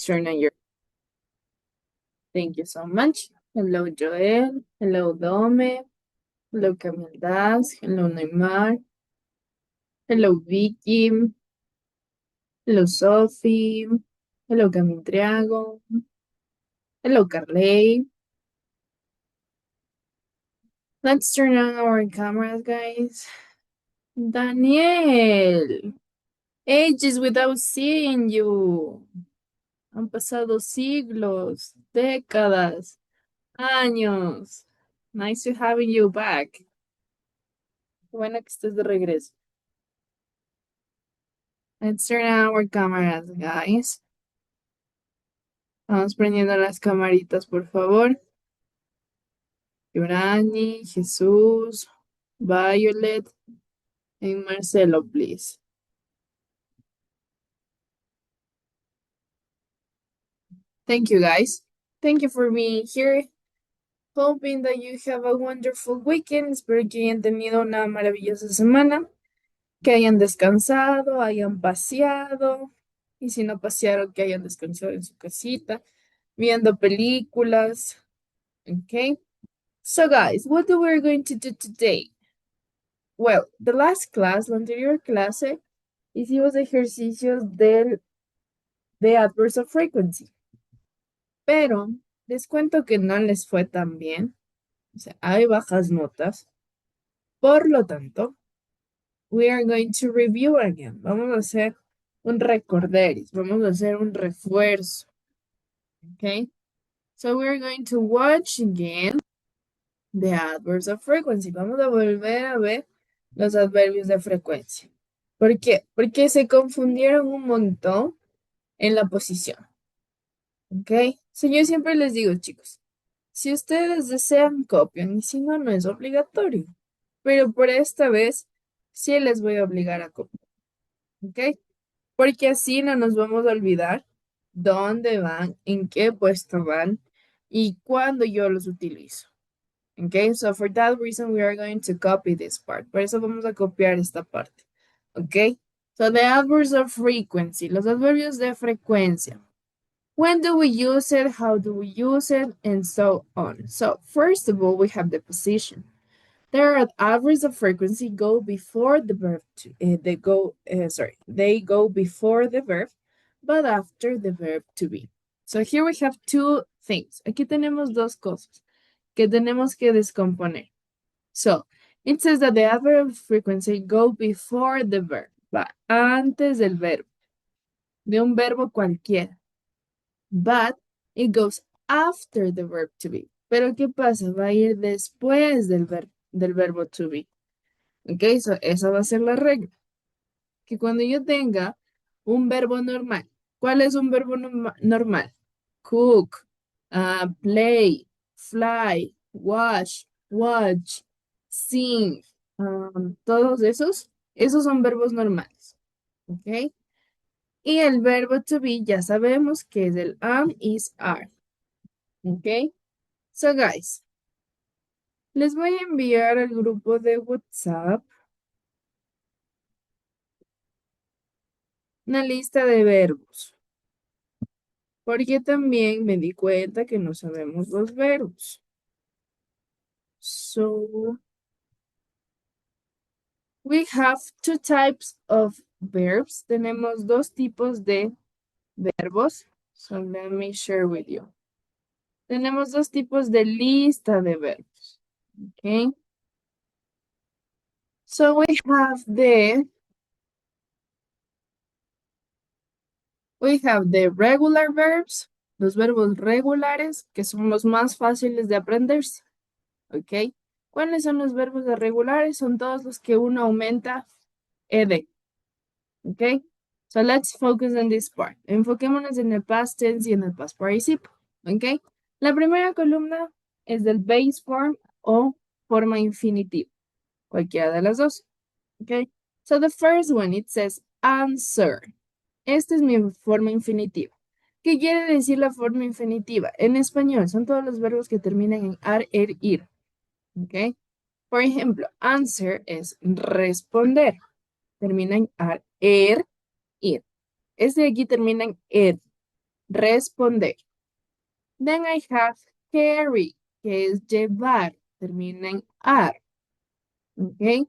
Turn on your. Thank you so much. Hello, Joel. Hello, Dome. Hello, Camille Das. Hello, Neymar. Hello, Vicky. Hello, Sophie. Hello, Camille Triago. Hello, Carley. Let's turn on our cameras, guys. Daniel. Ages without seeing you. Han pasado siglos, décadas, años. Nice to having you back. Bueno que estés de regreso. Let's turn on our cameras, guys. Vamos prendiendo las camaritas, por favor. Yorani, Jesús, Violet, and Marcelo, please. Thank you, guys. Thank you for being here. Hoping that you have a wonderful weekend. Espero que hayan tenido una maravillosa semana. Que hayan descansado, hayan paseado. Y si no pasearon, que hayan descansado en su casita, viendo películas. Okay? So, guys, what are we going to do today? Well, the last class, la anterior clase, hicimos ejercicios de adverse of frequency. Pero les cuento que no les fue tan bien. O sea, hay bajas notas. Por lo tanto, we are going to review again. Vamos a hacer un recorderis. Vamos a hacer un refuerzo. Okay? So we are going to watch again the adverbs of frequency. Vamos a volver a ver los adverbios de frecuencia. ¿Por qué? Porque se confundieron un montón en la posición. ¿Ok? So, yo siempre les digo, chicos, si ustedes desean, copian, y si no, no es obligatorio. Pero por esta vez, sí les voy a obligar a copiar. ¿Ok? Porque así no nos vamos a olvidar dónde van, en qué puesto van y cuándo yo los utilizo. Okay, so for that reason we are going to copy this part. Por eso vamos a copiar esta parte. Okay, so the adverbs of frequency, los adverbios de frecuencia. When do we use it? How do we use it? And so on. So first of all, we have the position. There are adverbs of frequency go before the verb to, they go before the verb, but after the verb to be. So here we have two things. Aquí tenemos dos cosas que tenemos que descomponer. So, it says that the adverb of frequency go before the verb. Va antes del verbo. De un verbo cualquiera. But it goes after the verb to be. Pero ¿qué pasa? Va a ir después del verbo to be. Ok, so esa va a ser la regla. Que cuando yo tenga un verbo normal. ¿Cuál es un verbo normal? Cook, play, fly, wash, watch, sing, todos esos son verbos normales, ¿ok? Y el verbo to be ya sabemos que es el am, is, are, ¿ok? So, guys, les voy a enviar al grupo de WhatsApp una lista de verbos, porque también me di cuenta que no sabemos los verbos. So, we have two types of verbs. Tenemos dos tipos de verbos. So let me share with you. Tenemos dos tipos de lista de verbos. Okay. So we have the regular verbs, los verbos regulares, que son los más fáciles de aprenderse. Ok. ¿Cuáles son los verbos regulares? Son todos los que uno aumenta ed. Ok. So let's focus on this part. Enfoquémonos en el past tense y en el past participle. ¿Ok? La primera columna es del base form o forma infinitiva. Cualquiera de las dos. ¿Ok? So the first one, it says answer. Esta es mi forma infinitiva. ¿Qué quiere decir la forma infinitiva? En español, son todos los verbos que terminan en ar, er, ir. ¿Ok? Por ejemplo, answer es responder. Termina en ar, er, ir. Este de aquí termina en ed. responder. Then I have carry, que es llevar, termina en ar. ¿Ok?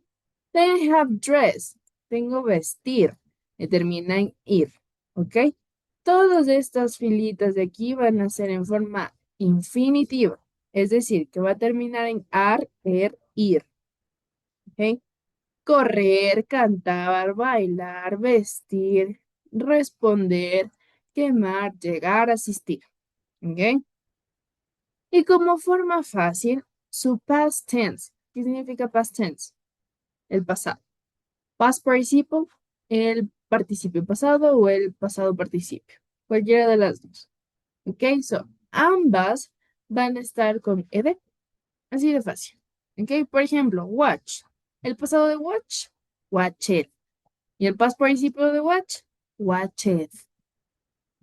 Then I have dress, tengo vestir, que termina en ir. ¿Ok? Todas estas filitas de aquí van a ser en forma infinitiva, es decir, que va a terminar en ar, ir. ¿Ok? Correr, cantar, bailar, vestir, responder, quemar, llegar, asistir. ¿Ok? Y como forma fácil, su past tense. ¿Qué significa past tense? El pasado. Past participle, el participio pasado o el pasado participio. Cualquiera de las dos. ¿Ok? So, ambas van a estar con ed. Así de fácil. ¿Ok? Por ejemplo, watch. El pasado de watch, watched. Y el past participio de watch, watched.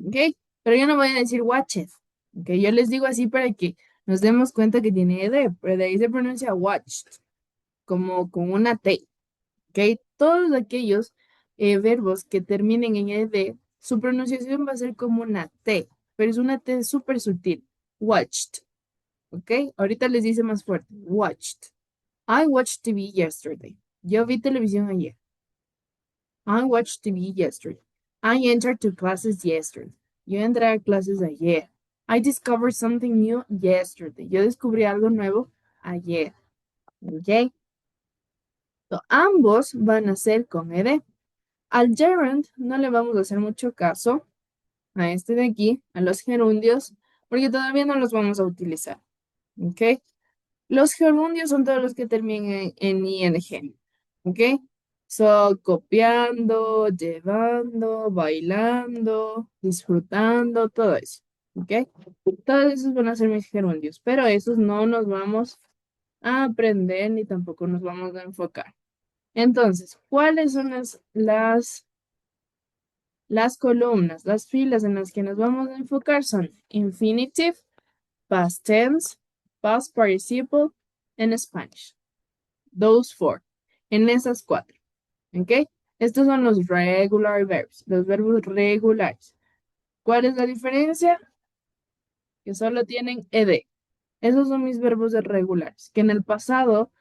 ¿Ok? Pero yo no voy a decir watched. ¿Ok? Yo les digo así para que nos demos cuenta que tiene ed, pero de ahí se pronuncia watched, como con una T. ¿Ok? Todos aquellos verbos que terminen en ed, su pronunciación va a ser como una T, pero es una T súper sutil. Watched. ¿Ok? Ahorita les dice más fuerte. Watched. I watched TV yesterday. Yo vi televisión ayer. I watched TV yesterday. I entered to classes yesterday. Yo entré a clases ayer. I discovered something new yesterday. Yo descubrí algo nuevo ayer. ¿Ok? So, ambos van a ser con ed. Al gerund no le vamos a hacer mucho caso a este de aquí, a los gerundios, porque todavía no los vamos a utilizar. ¿Ok? Los gerundios son todos los que terminan en ing. ¿Ok? So, copiando, llevando, bailando, disfrutando, todo eso. ¿Ok? Todos esos van a ser mis gerundios, pero esos no nos vamos a aprender ni tampoco nos vamos a enfocar. Entonces, ¿cuáles son las columnas, las filas en las que nos vamos a enfocar? Son infinitive, past tense, past participle, en Spanish. Those four. En esas cuatro. ¿Ok? Estos son los regular verbs, los verbos regulares. ¿Cuál es la diferencia? Que solo tienen ed. Esos son mis verbos regulares, que en el pasado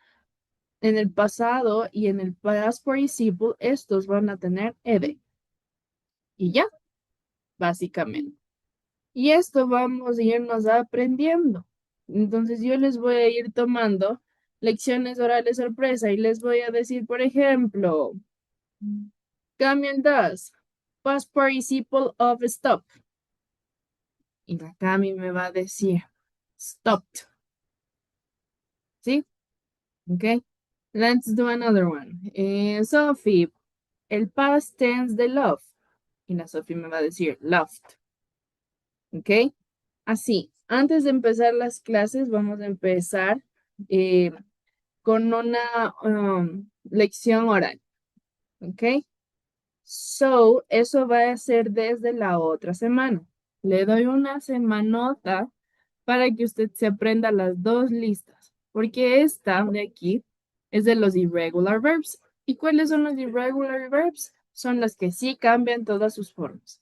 y en el past participle, estos van a tener ed. Y ya, básicamente. Y esto vamos a irnos aprendiendo. Entonces yo les voy a ir tomando lecciones orales sorpresa y les voy a decir, por ejemplo, cambien das, past participle of stop. Y la Cami me va a decir, stopped. ¿Sí? Ok. Let's do another one. Sophie, el past tense de love. Y la Sophie me va a decir, loved. ¿Ok? Así, antes de empezar las clases, vamos a empezar eh, con una lección oral. ¿Ok? So, eso va a ser desde la otra semana. Le doy una semanota para que usted se aprenda las dos listas, porque esta de aquí es de los irregular verbs. ¿Y cuáles son los irregular verbs? Son las que sí cambian todas sus formas.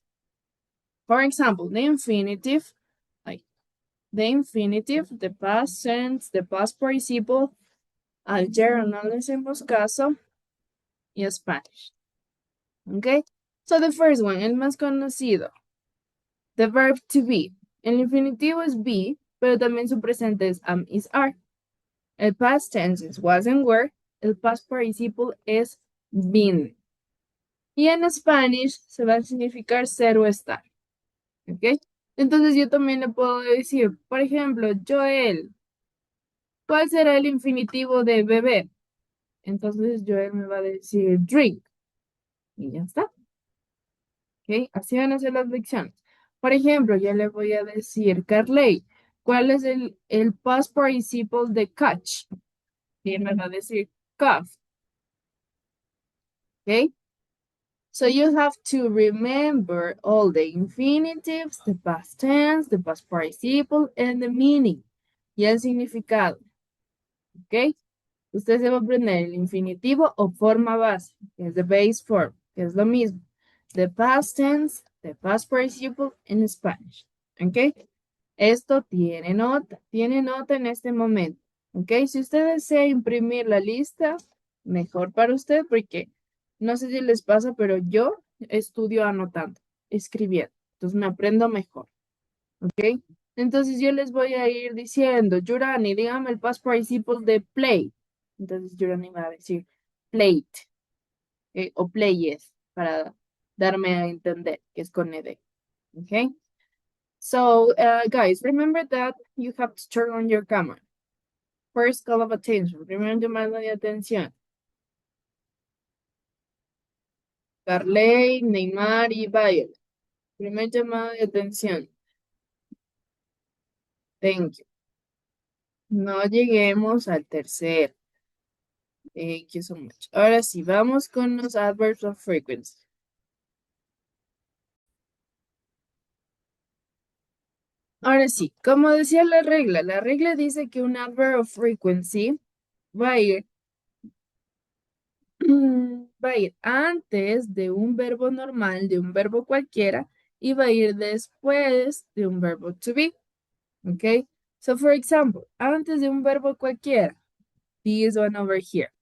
For example, the infinitive, like the infinitive, the past tense, the past participle, al gerund no le hacemos caso, y Spanish. ¿Ok? So the first one, el más conocido, the verb to be. El infinitivo es be, pero también su presente es am, is, are. El past tense es was and were. El past participle es been. Y en Spanish se va a significar ser o estar. ¿Ok? Entonces yo también le puedo decir, por ejemplo, Joel, ¿cuál será el infinitivo de beber? Entonces Joel me va a decir drink. Y ya está. ¿Ok? Así van a ser las lecciones. Por ejemplo, yo le voy a decir, Carley, ¿cuál es el past participle de catch? Y él me va a decir cough. ¿Ok? So you have to remember all the infinitives, the past tense, the past participle, and the meaning. Y el significado. ¿Ok? Usted se va a aprender el infinitivo o forma base, que es the base form, que es lo mismo. The past tense, the past participle in Spanish. ¿Ok? Esto tiene nota en este momento. ¿Ok? Si usted desea imprimir la lista, mejor para usted porque no sé si les pasa, pero yo estudio anotando, escribiendo. Entonces me aprendo mejor. ¿Ok? Entonces yo les voy a ir diciendo, Yurani, dígame el past participle de play. Entonces Yurani va a decir plate, o played, para darme a entender que es con ed. ¿Ok? So, guys, remember that you have to turn on your camera. First call of attention. Primer llamado de atención. Carley, Neymar y Bayer. Primer llamado de atención. Thank you. No lleguemos al tercer. Thank you so much. Ahora sí, vamos con los adverbs of frequency. Ahora sí, como decía la regla dice que un adverb of frequency va a ir, va a ir antes de un verbo normal, de un verbo cualquiera, y va a ir después de un verbo to be. ¿Ok? So, for example, antes de un verbo cualquiera, this one over here.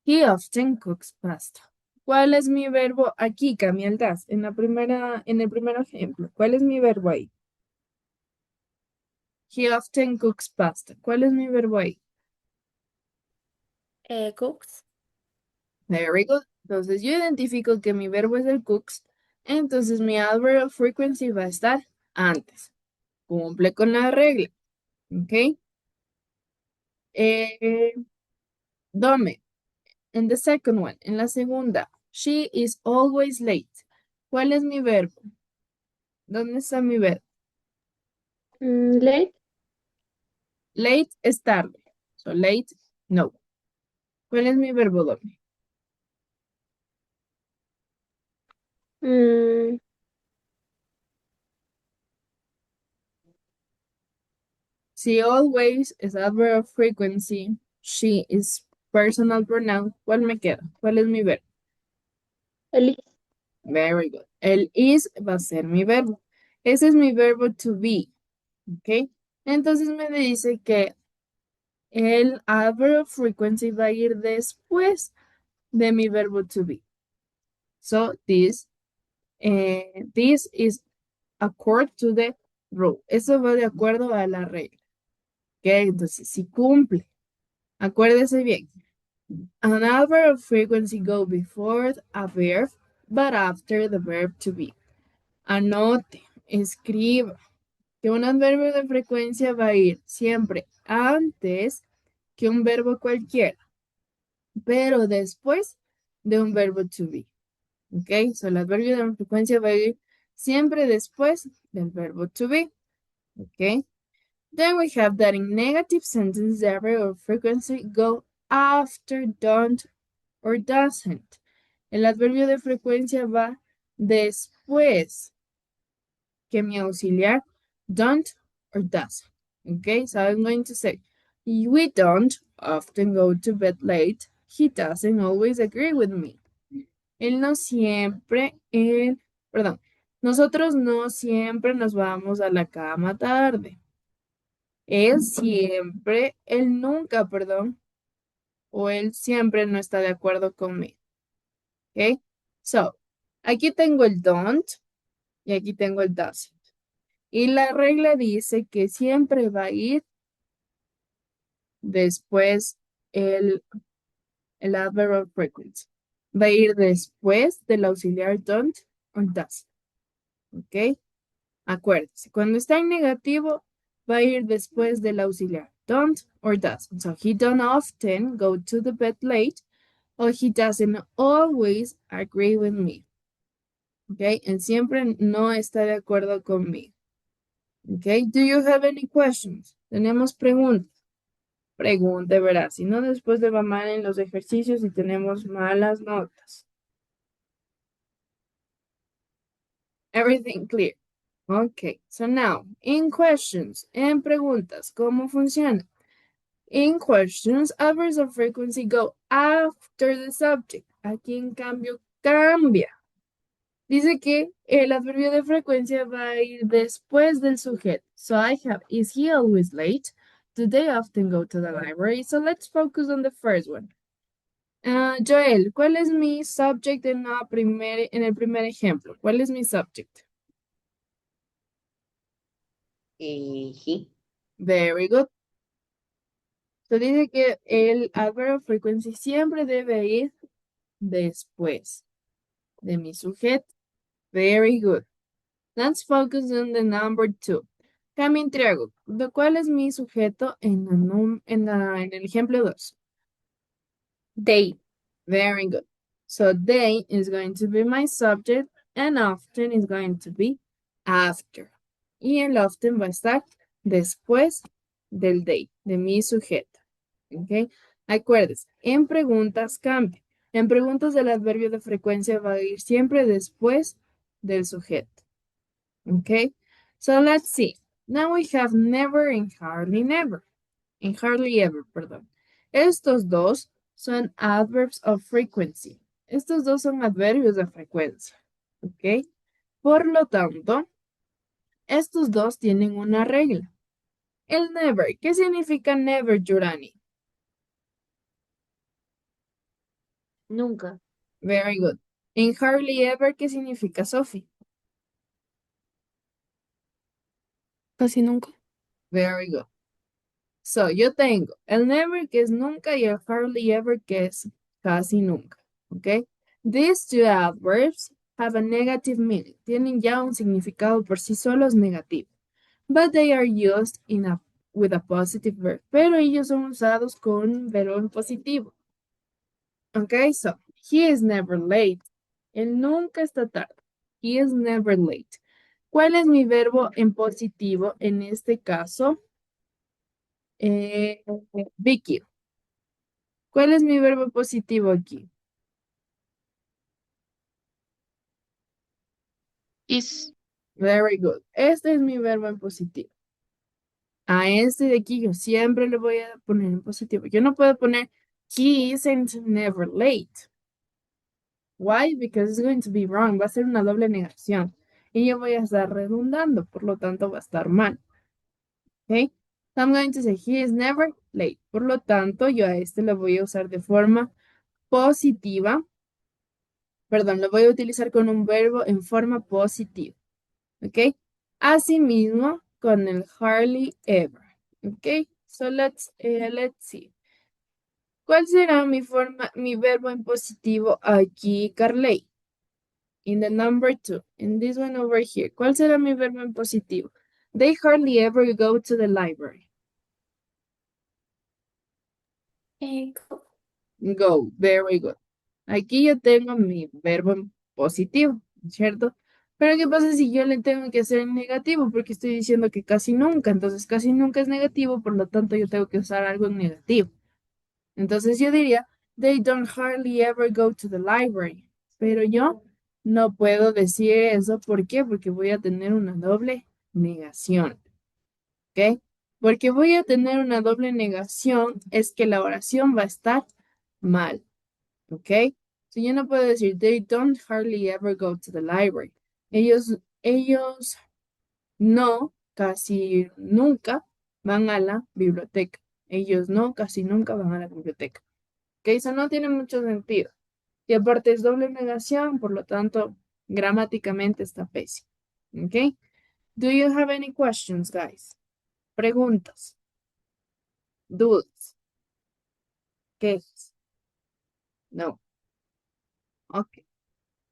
He often cooks pasta. ¿Cuál es mi verbo aquí, Camiel Das? En el primer ejemplo, ¿cuál es mi verbo ahí? He often cooks pasta. ¿Cuál es mi verbo ahí? Cooks. Very good. Entonces yo identifico que mi verbo es el cooks. Entonces mi adverb of frequency va a estar antes. Cumple con la regla. ¿Ok? Eh, Dome. En the second one, en la segunda. She is always late. ¿Cuál es mi verbo? ¿Dónde está mi verbo? Late. Late es tarde. So late, no. ¿Cuál es mi verbo doble? Mm, Si always es adverb of frequency, she is personal pronoun, ¿cuál me queda? ¿Cuál es mi verbo? Elise. Very good. El is va a ser mi verbo. Ese es mi verbo to be. ¿Ok? Entonces me dice que el adverb of frequency va a ir después de mi verbo to be. So this is according to the rule. Eso va de acuerdo a la regla. ¿Ok? Entonces, si cumple. Acuérdese bien. An adverb of frequency go before a verb, but after the verb to be. Anote, escriba que un adverbio de frecuencia va a ir siempre antes que un verbo cualquiera, pero después de un verbo to be. ¿Ok? So, el adverbio de frecuencia va a ir siempre después del verbo to be. ¿Ok? Then we have that in negative sentences, the adverb of frequency go after don't or doesn't. El adverbio de frecuencia va después que mi auxiliar don't or doesn't. Okay, so I'm going to say, we don't often go to bed late. He doesn't always agree with me. Él no siempre, perdón, nosotros no siempre nos vamos a la cama tarde. Él nunca, perdón, o él siempre no está de acuerdo conmigo. ¿Ok? So, aquí tengo el don't y aquí tengo el doesn't. Y la regla dice que siempre va a ir después el adverb of frequency. Va a ir después del auxiliar don't o doesn't. ¿Ok? Acuérdense, cuando está en negativo, va a ir después del auxiliar don't or doesn't. So, he don't often go to the bed late or he doesn't always agree with me. ¿Ok? Él siempre no está de acuerdo conmigo. ¿Ok? Do you have any questions? Tenemos preguntas. Pregunte, verá. Si no, después le va mal en los ejercicios y tenemos malas notas. Everything clear. Ok. So now, in questions, en preguntas, ¿cómo funciona? In questions, adverbs of frequency go after the subject. Aquí, en cambio, cambia. Dice que el adverbio de frecuencia va a ir después del sujeto. So I have, is he always late? Do they often go to the library? So let's focus on the first one. Joel, ¿cuál es mi subject en el primer ejemplo? ¿Cuál es mi subject? He. Very good. So dice que el adverb of frequency siempre debe ir después de mi sujeto. Very good. Let's focus on the number 2. Cami Triago, ¿cuál es mi sujeto en el ejemplo 2? They. Very good. So they is going to be my subject and often is going to be after. Y el often va a estar después del they, de mi sujeto. ¿Ok? Acuérdense, en preguntas cambia. En preguntas el adverbio de frecuencia va a ir siempre después del sujeto. ¿Ok? So let's see. Now we have never and hardly never. And hardly ever, perdón. Estos dos son adverbs of frequency. Estos dos son adverbios de frecuencia. ¿Ok? Por lo tanto, estos dos tienen una regla. El never. ¿Qué significa never, Yurani? Nunca. Very good. En hardly ever, ¿qué significa, Sophie? Casi nunca. Very good. So, yo tengo el never, que es nunca, y el hardly ever, que es casi nunca. ¿Ok? These two adverbs have a negative meaning. Tienen ya un significado por sí solos negativo. But they are used with a positive verb. Pero ellos son usados con un verbo en positivo. Ok, so, he is never late. Él nunca está tarde. He is never late. ¿Cuál es mi verbo en positivo en este caso? Eh, Vicky. ¿Cuál es mi verbo positivo aquí? Is. Very good. Este es mi verbo en positivo. A este de aquí yo siempre le voy a poner en positivo. Yo no puedo poner he isn't never late. Why? Because it's going to be wrong. Va a ser una doble negación. Y yo voy a estar redundando, por lo tanto va a estar mal. ¿Ok? So I'm going to say he is never late. Por lo tanto, yo a este lo voy a usar de forma positiva. Perdón, lo voy a utilizar con un verbo en forma positiva. ¿Ok? Asimismo, con el hardly ever. ¿Ok? So let's see. ¿Cuál será mi verbo en positivo aquí, Carley? In the number 2, in this one over here. ¿Cuál será mi verbo en positivo? They hardly ever go to the library. Go. Go, very good. Aquí yo tengo mi verbo en positivo, ¿cierto? Pero ¿qué pasa si yo le tengo que hacer en negativo? Porque estoy diciendo que casi nunca, entonces casi nunca es negativo, por lo tanto yo tengo que usar algo en negativo. Entonces yo diría, they don't hardly ever go to the library. Pero yo no puedo decir eso, ¿por qué? Porque voy a tener una doble negación, ¿ok? Porque voy a tener una doble negación es que la oración va a estar mal. ¿Ok? So yo no puedo decir, they don't hardly ever go to the library. Ellos no, casi nunca van a la biblioteca. Ellos no, casi nunca van a la biblioteca. ¿Ok? Eso no tiene mucho sentido. Y aparte es doble negación, por lo tanto, gramáticamente está pésimo. ¿Ok? Do you have any questions, guys? Preguntas, dudas, quejas. No. Okay.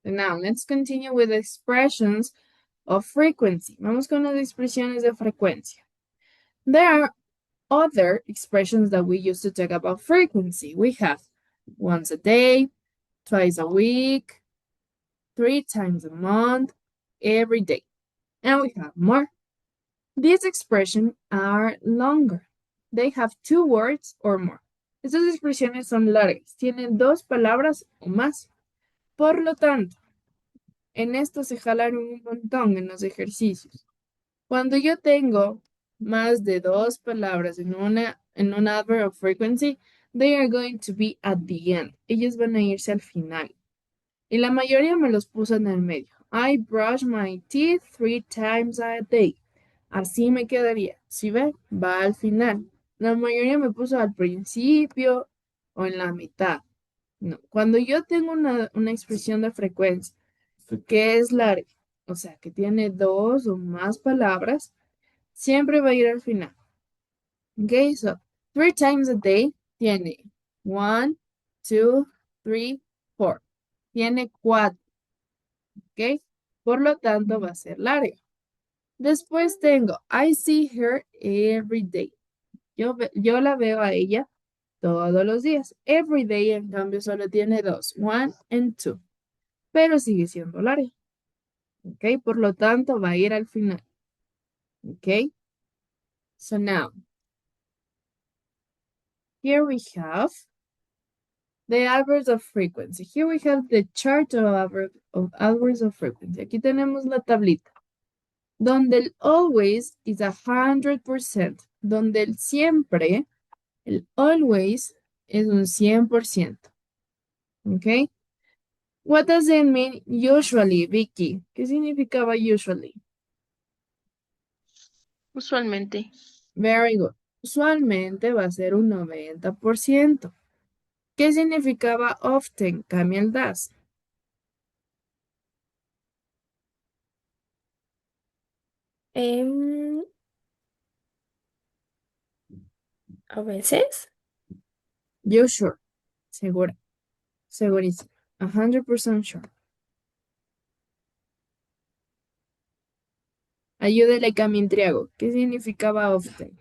Now, let's continue with expressions of frequency. Vamos con las expresiones de frecuencia. There are other expressions that we use to talk about frequency. We have once a day, twice a week, 3 times a month, every day. And we have more. These expressions are longer. They have 2 words or more. Estas expresiones son largas, tienen 2 palabras o más. Por lo tanto, en esto se jalaron un montón en los ejercicios. Cuando yo tengo más de 2 palabras en un adverb of frequency, they are going to be at the end. Ellos van a irse al final. Y la mayoría me los puso en el medio. I brush my teeth 3 times a day. Así me quedaría. ¿Sí ve? Va al final. La mayoría me puso al principio o en la mitad. No. Cuando yo tengo una expresión de frecuencia que es larga, o sea, que tiene dos o más palabras, siempre va a ir al final. Ok, so 3 times a day tiene 1, 2, 3, 4. Tiene 4, ok. Por lo tanto, va a ser larga. Después tengo I see her every day. Yo la veo a ella todos los días. Every day, en cambio, solo tiene dos, 1 and 2. Pero sigue siendo larga. Ok, por lo tanto, va a ir al final. Ok, so now, here we have the adverbs of frequency. Here we have the chart of adverbs of frequency. Aquí tenemos la tablita, donde el always is 100%, donde el siempre, el always es un 100%. ¿Ok? What does it mean usually, Vicky? ¿Qué significaba usually? Usualmente. Very good. Usualmente va a ser un 90%. ¿Qué significaba often? Cambia el das. Em, a veces. You sure? Segura. Segurísimo. 100% sure. Ayúdele Camintriago. ¿Qué significaba often?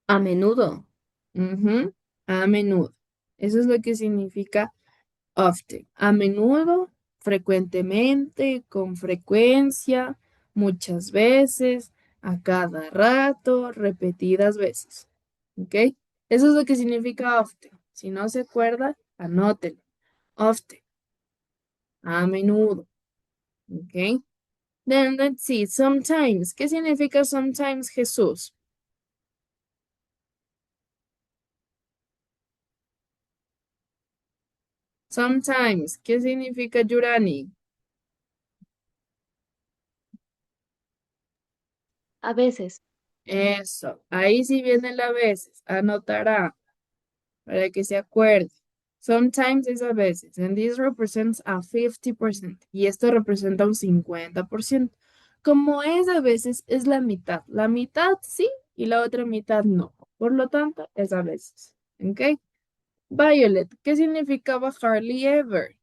A menudo. Ujú, a menudo. Eso es lo que significa often. A menudo, frecuentemente, con frecuencia, muchas veces, a cada rato, repetidas veces. ¿Ok? Eso es lo que significa often. Si no se acuerda, anótelo. Often. A menudo. ¿Ok? Then let's see. Sometimes. ¿Qué significa sometimes, Jesús? Sometimes. ¿Qué significa Yurani? A veces. Eso. Ahí sí viene la veces. Anotará para que se acuerde. Sometimes es a veces. And this represents a 50%. Y esto representa un 50%. Como es a veces, es la mitad. La mitad sí y la otra mitad no. Por lo tanto, es a veces. ¿Ok? Violet. ¿Qué significaba hardly ever?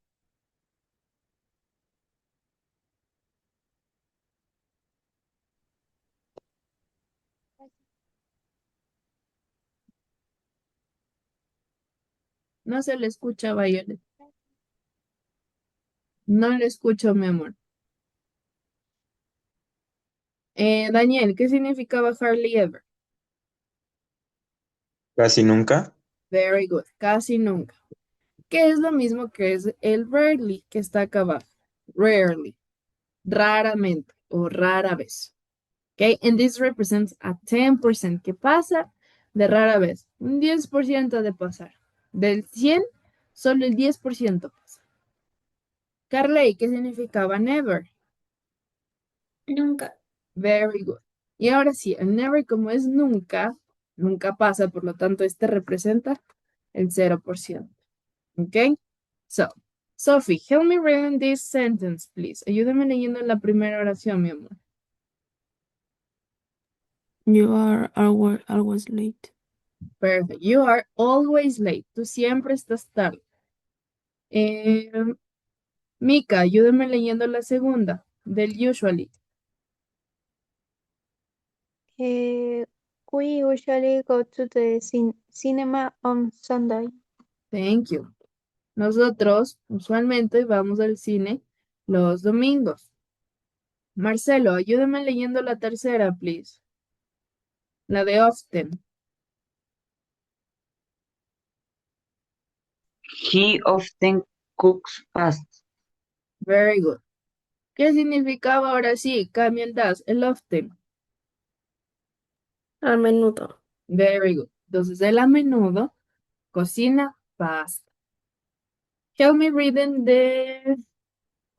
No se le escucha, Violet. No le escucho, mi amor. Daniel, ¿qué significaba hardly ever? Casi nunca. Very good. Casi nunca. Que es lo mismo que es el rarely, que está acá abajo. Rarely. Raramente o rara vez. Okay, and this represents a 10% que pasa de rara vez. Un 10% de pasar. Del 100, solo el 10% pasa. Carly, ¿qué significaba never? Nunca. Very good. Y ahora sí, el never como es nunca, nunca pasa, por lo tanto este representa el 0%. ¿Ok? So, Sophie, help me reading this sentence, please. Ayúdame leyendo la primera oración, mi amor. You are always late. Perfect. You are always late. Tú siempre estás tarde. Eh, Mika, ayúdame leyendo la segunda, del usually. Eh, we usually go to the cinema on Sunday. Thank you. Nosotros usualmente vamos al cine los domingos. Marcelo, ayúdame leyendo la tercera, please. La de often. He often cooks fast. Very good. ¿Qué significaba ahora sí? Cambia el das, el often. A menudo. Very good. Entonces, el a menudo cocina pasta. Help me reading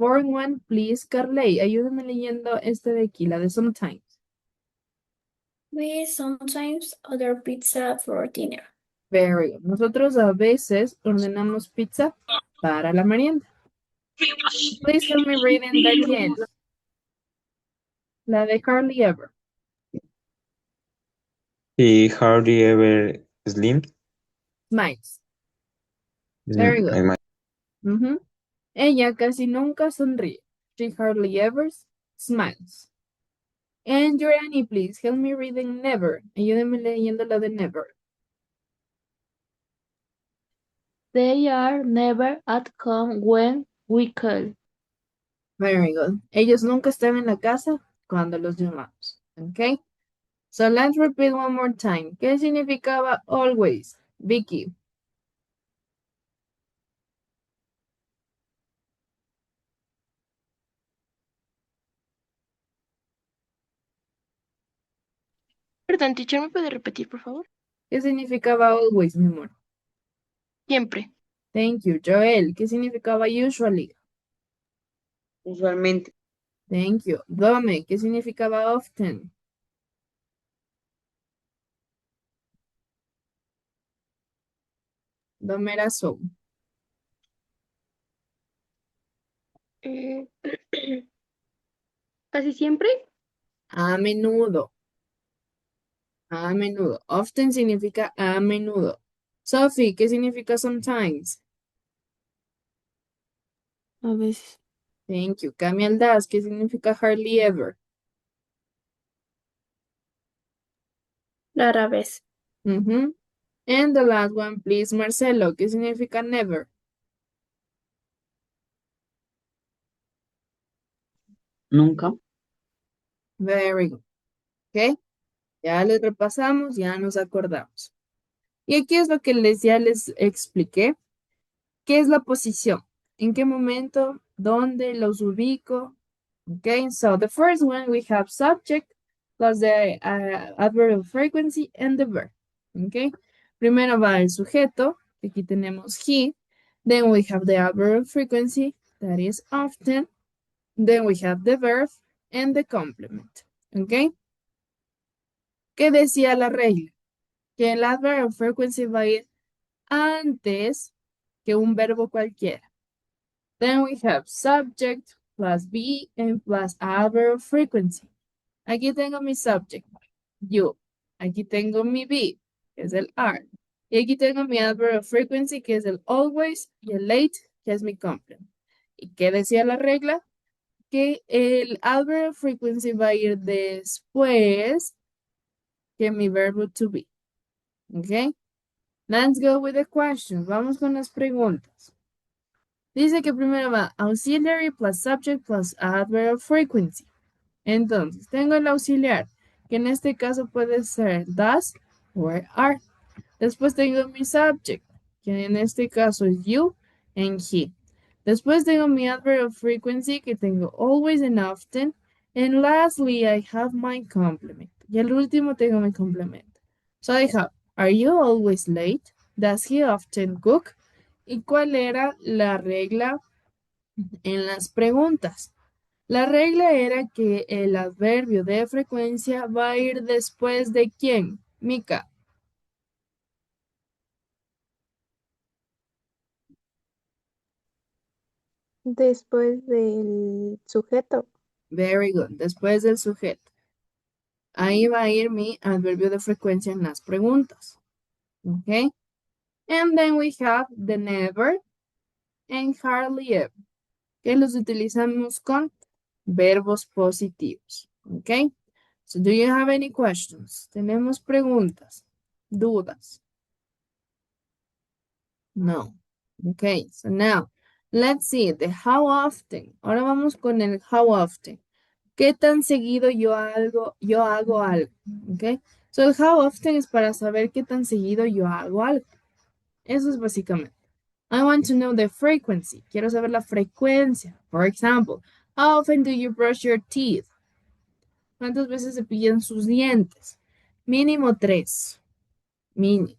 Fourth one, please, Carley. Ayúdame leyendo este de aquí, la de sometimes. We sometimes order pizza for dinner. Very good. Nosotros a veces ordenamos pizza para la merienda. Please help me read in Daniel. La de hardly ever. He hardly ever slims. Smiles. Very good. I might. Ujú. Ella casi nunca sonríe. She hardly ever smiles. And Yorani, please help me reading never. Ayúdame leyendo la de never. They are never at home when we call. Very good. Ellos nunca están en la casa cuando los llamamos. Okay? So let's repeat one more time. ¿Qué significaba always? Vicky. Perdón, teacher, ¿me puede repetir, por favor? ¿Qué significaba always, mi amor? Siempre. Thank you. Joel. ¿Qué significaba usually? Usualmente. Thank you. Dome. ¿Qué significaba often? Dome era so. Casi siempre. A menudo. A menudo. Often significa a menudo. Sophie, ¿qué significa sometimes? A veces. Thank you. Cami Aldaz, ¿qué significa hardly ever? Rara vez. Mhm. And the last one, please, Marcelo, ¿qué significa never? Nunca. Very good. ¿Ok? Ya les repasamos, ya nos acordamos. Y aquí es lo que ya les expliqué. ¿Qué es la posición? ¿En qué momento? ¿Dónde los ubico? Okay, so the first one we have subject plus the adverb of frequency and the verb. Okay, primero va el sujeto, que aquí tenemos he. Then we have the adverb of frequency, that is often. Then we have the verb and the complement. Okay, ¿qué decía la regla? Que el adverb of frequency va a ir antes que un verbo cualquiera. Then we have subject plus be and plus adverb of frequency. Aquí tengo mi subject, you. Aquí tengo mi be, que es el are. Y aquí tengo mi adverb of frequency, que es el always, y el late, que es mi complement. ¿Y qué decía la regla? Que el adverb of frequency va a ir después que mi verbo to be. ¿Ok? Let's go with the questions. Vamos con las preguntas. Dice que primero va auxiliary plus subject plus adverb of frequency. Entonces, tengo el auxiliar, que en este caso puede ser does o are. Después tengo mi subject, que en este caso es you and he. Después tengo mi adverb of frequency, que tengo always and often. And lastly, I have my complement. Y al último tengo mi complemento. So I have, are you always late? Does he often cook? ¿Y cuál era la regla en las preguntas? La regla era que el adverbio de frecuencia va a ir después de quién, Mika. Después del sujeto. Very good. Después del sujeto. Ahí va a ir mi adverbio de frecuencia en las preguntas. Ok. And then we have the never and hardly ever, que los utilizamos con verbos positivos. Ok. So do you have any questions? ¿Tenemos preguntas? ¿Dudas? No. Okay, so now let's see the how often. Ahora vamos con el how often. ¿Qué tan seguido yo hago algo? Okay. So el how often es para saber qué tan seguido yo hago algo. Eso es básicamente. I want to know the frequency. Quiero saber la frecuencia. For example, how often do you brush your teeth? ¿Cuántas veces se cepillan sus dientes? Mínimo 3. Mínimo.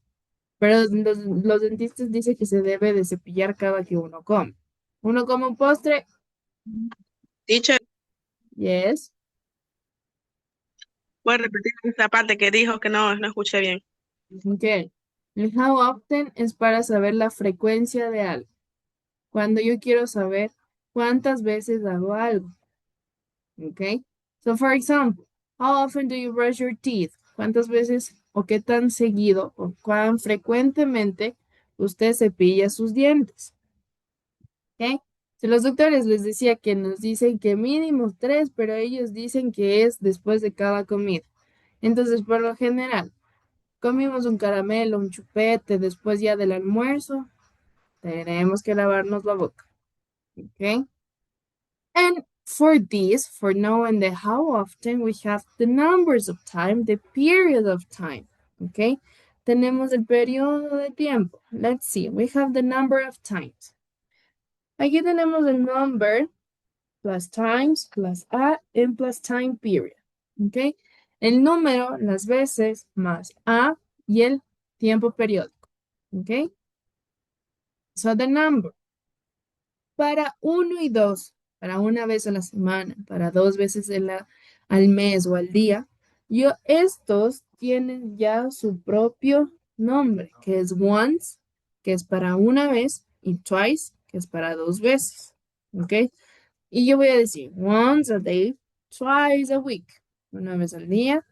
Pero los dentistas dicen que se debe de cepillar cada que uno come. Uno come un postre, Teacher, Yes. ¿puede repetir esta parte que dijo que no escuché bien? Okay. El how often es para saber la frecuencia de algo. Cuando yo quiero saber cuántas veces hago algo. Okay. So, for example, how often do you brush your teeth? ¿Cuántas veces o qué tan seguido o cuán frecuentemente usted cepilla sus dientes? Okay. Si los doctores les decía que nos dicen que mínimo 3, pero ellos dicen que es después de cada comida. Entonces, por lo general, comimos un caramelo, un chupete después ya del almuerzo, tenemos que lavarnos la boca. ¿Ok? And for this, for knowing the how often, we have the numbers of time, the period of time. ¿Ok? Tenemos el periodo de tiempo. Let's see, we have the number of times. Aquí tenemos el number plus times plus a and plus time period. ¿Ok? El número, las veces, más a y el tiempo periódico. ¿Ok? So the number. Para 1 y 2, para una vez a la semana, para 2 veces al mes o al día, estos tienen ya su propio nombre, que es once, que es para una vez, y twice, que es para 2 veces. ¿Ok? Y yo voy a decir once a day, twice a week, una vez al día,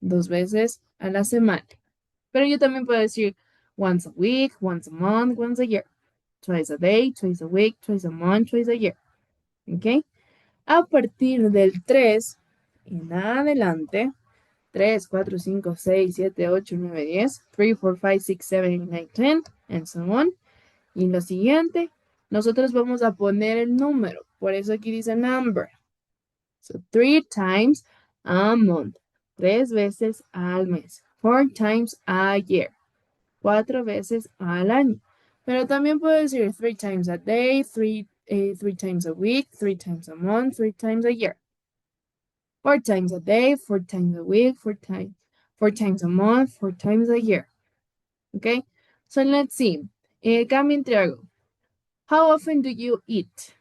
2 veces a la semana. Pero yo también puedo decir once a week, once a month, once a year. Twice a day, twice a week, twice a month, twice a year. ¿Ok? A partir del 3 en adelante, 3, 4, 5, 6, 7, 8, 9, 10, 3, 4, 5, 6, 7, 8, 9, 10, and so on. Y lo siguiente, nosotros vamos a poner el número. Por eso aquí dice number. So 3 times a month. 3 veces al mes. 4 times a year. 4 veces al año. Pero también puedo decir 3 times a day, 3 times a week, 3 times a month, 3 times a year. 4 times a day, 4 times a week, 4 times a month, 4 times a year. Okay? So let's see. Cambio entre algo. How often do you eat?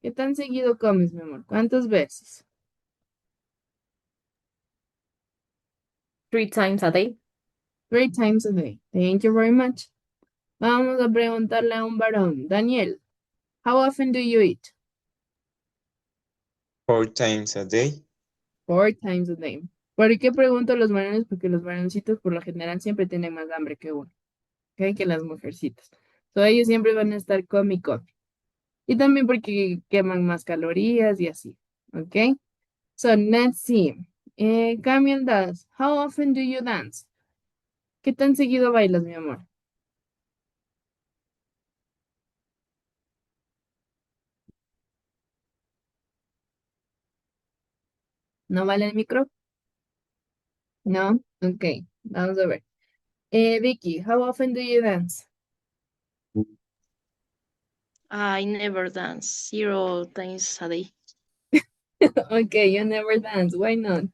¿Qué tan seguido comes, mi amor? ¿Cuántas veces? 3 times a day. 3 times a day. Thank you very much. Vamos a preguntarle a un varón. Daniel, how often do you eat? 4 times a day. 4 times a day. ¿Por qué pregunto a los varones? Porque los varoncitos por lo general siempre tienen más hambre que uno, ¿ok? Que las mujercitas. So, ellos siempre van a estar come y come. Y también porque queman más calorías y así, ¿ok? So, let's see. Camille does. How often do you dance? ¿Qué tan seguido bailas, mi amor? ¿No vale el micro? No? Ok, vamos a ver. Vicky, how often do you dance? I never dance 0 times a day. Okay, you never dance. Why not?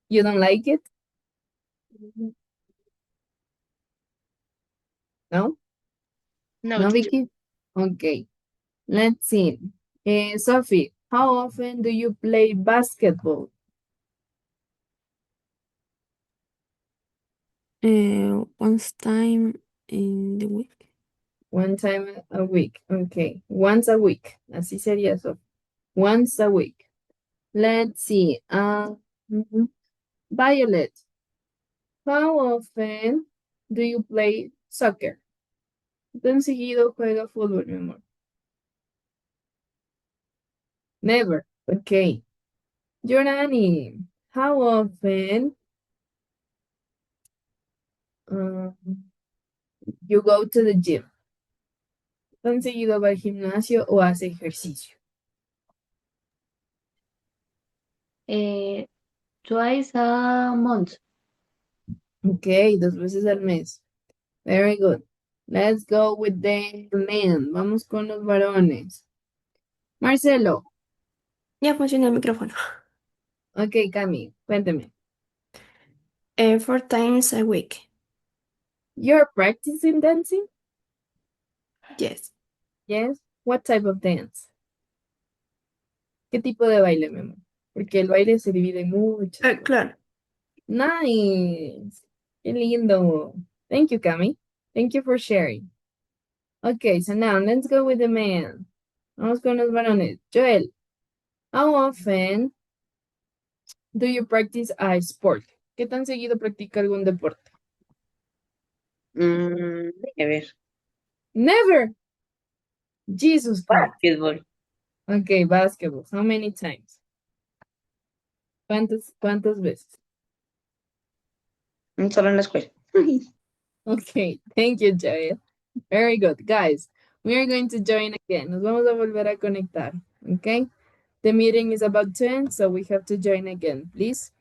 You don't like it? No? No, No, teacher. Vicky? Okay, let's see. Sophie, how often do you play basketball? Once time in the week. One time a week. Okay, once a week. Así sería eso. Once a week. Let's see. Mhm. Violet, how often do you play soccer? ¿Tan seguido juega fútbol, mi amor? Never. Okay. Jorani, how often um, you go to the gym? ¿Tan seguido va al gimnasio o hace ejercicio? Twice a month. Ok, 2 veces al mes. Very good. Let's go with the men. Vamos con los varones. Marcelo. Ya funciona el micrófono. Ok, Cami, cuéntame. 4 times a week. You're practicing dancing? Yes. Yes. What type of dance? ¿Qué tipo de baile, mi amor? Porque el baile se divide en muchas. Claro. Nice. Qué lindo. Thank you, Cami. Thank you for sharing. Okay, so now let's go with the man. Vamos con los varones. Joel, how often do you practice a sport? ¿Qué tan seguido practica algún deporte? A ver, Never. Jesus Christ. basketball. Okay, basketball. How many times? ¿Cuántas veces? Solo en la escuela. Okay, thank you, Joel. Very good. Guys, we are going to join again. Nos vamos a volver a conectar. Okay? The meeting is about to end, so we have to join again, please.